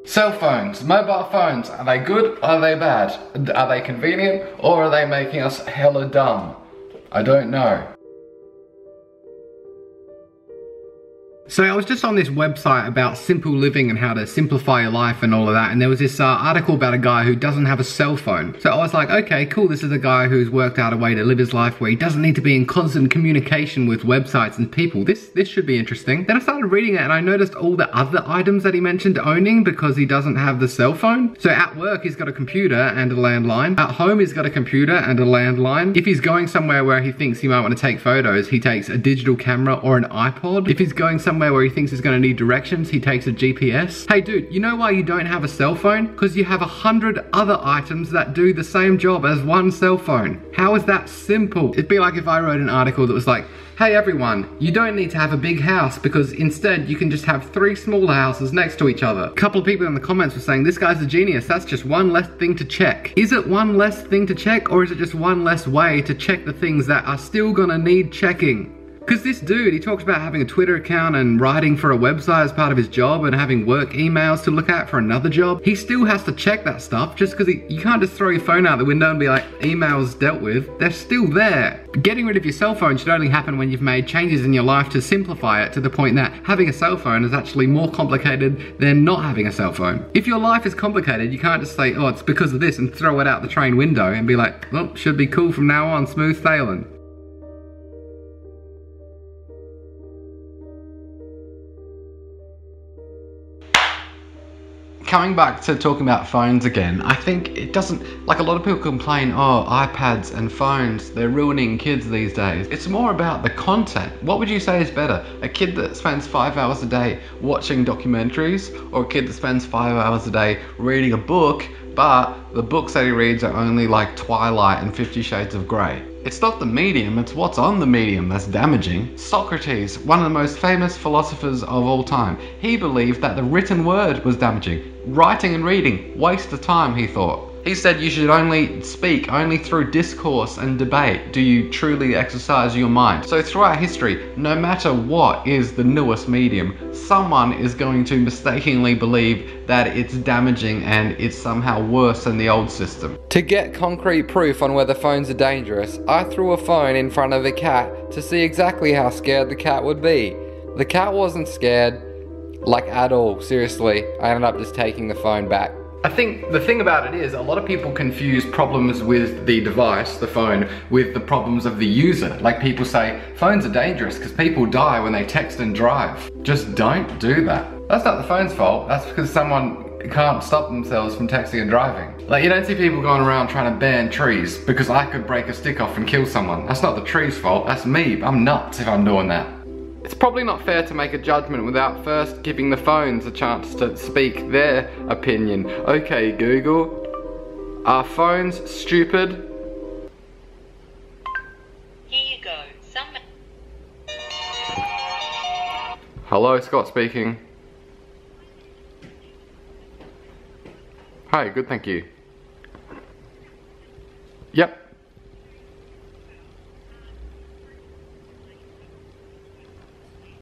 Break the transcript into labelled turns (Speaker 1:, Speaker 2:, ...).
Speaker 1: Cell phones, mobile phones, are they good or are they bad? Are they convenient or are they making us hella dumb? I don't know. So I was just on this website about simple living and how to simplify your life and all of that, and there was this article about a guy who doesn't have a cell phone. So I was like, okay, cool, this is a guy who's worked out a way to live his life where he doesn't need to be in constant communication with websites and people. This should be interesting. Then I started reading it and I noticed all the other items that he mentioned owning because he doesn't have the cell phone. So at work he's got a computer and a landline. At home he's got a computer and a landline. If he's going somewhere where he thinks he might want to take photos, he takes a digital camera or an iPod. If he's going somewhere where he thinks he's going to need directions, he takes a GPS. Hey dude, you know why you don't have a cell phone? Because you have 100 other items that do the same job as one cell phone. How is that simple? It'd be like if I wrote an article that was like, hey everyone, you don't need to have a big house because instead you can just have 3 smaller houses next to each other. A couple of people in the comments were saying, this guy's a genius, that's just one less thing to check. Is it one less thing to check, or is it just one less way to check the things that are still gonna need checking? Because this dude, he talks about having a Twitter account and writing for a website as part of his job and having work emails to look at for another job. He still has to check that stuff just because you can't just throw your phone out the window and be like, emails dealt with. They're still there. Getting rid of your cell phone should only happen when you've made changes in your life to simplify it to the point that having a cell phone is actually more complicated than not having a cell phone. If your life is complicated, you can't just say, oh, it's because of this and throw it out the train window and be like, well, should be cool from now on, smooth sailing. Coming back to talking about phones again, I think it doesn't, like a lot of people complain, oh, iPads and phones, they're ruining kids these days. It's more about the content. What would you say is better? A kid that spends 5 hours a day watching documentaries, or a kid that spends 5 hours a day reading a book, but the books that he reads are only like Twilight and 50 Shades of Grey? It's not the medium, it's what's on the medium that's damaging. Socrates, one of the most famous philosophers of all time, he believed that the written word was damaging. Writing and reading, waste of time, he thought. He said you should only speak, only through discourse and debate do you truly exercise your mind. So throughout history, no matter what is the newest medium, someone is going to mistakenly believe that it's damaging and it's somehow worse than the old system. To get concrete proof on whether phones are dangerous, I threw a phone in front of the cat to see exactly how scared the cat would be. The cat wasn't scared, like at all, seriously. I ended up just taking the phone back. I think the thing about it is a lot of people confuse problems with the device, the phone, with the problems of the user. Like people say, phones are dangerous because people die when they text and drive. Just don't do that. That's not the phone's fault, that's because someone can't stop themselves from texting and driving. Like you don't see people going around trying to ban trees because I could break a stick off and kill someone. That's not the tree's fault, that's me. I'm nuts if I'm doing that. It's probably not fair to make a judgment without first giving the phones a chance to speak their opinion. Okay, Google, are phones stupid?
Speaker 2: Here you go.
Speaker 1: Hello, Scott speaking. Hi, good, thank you.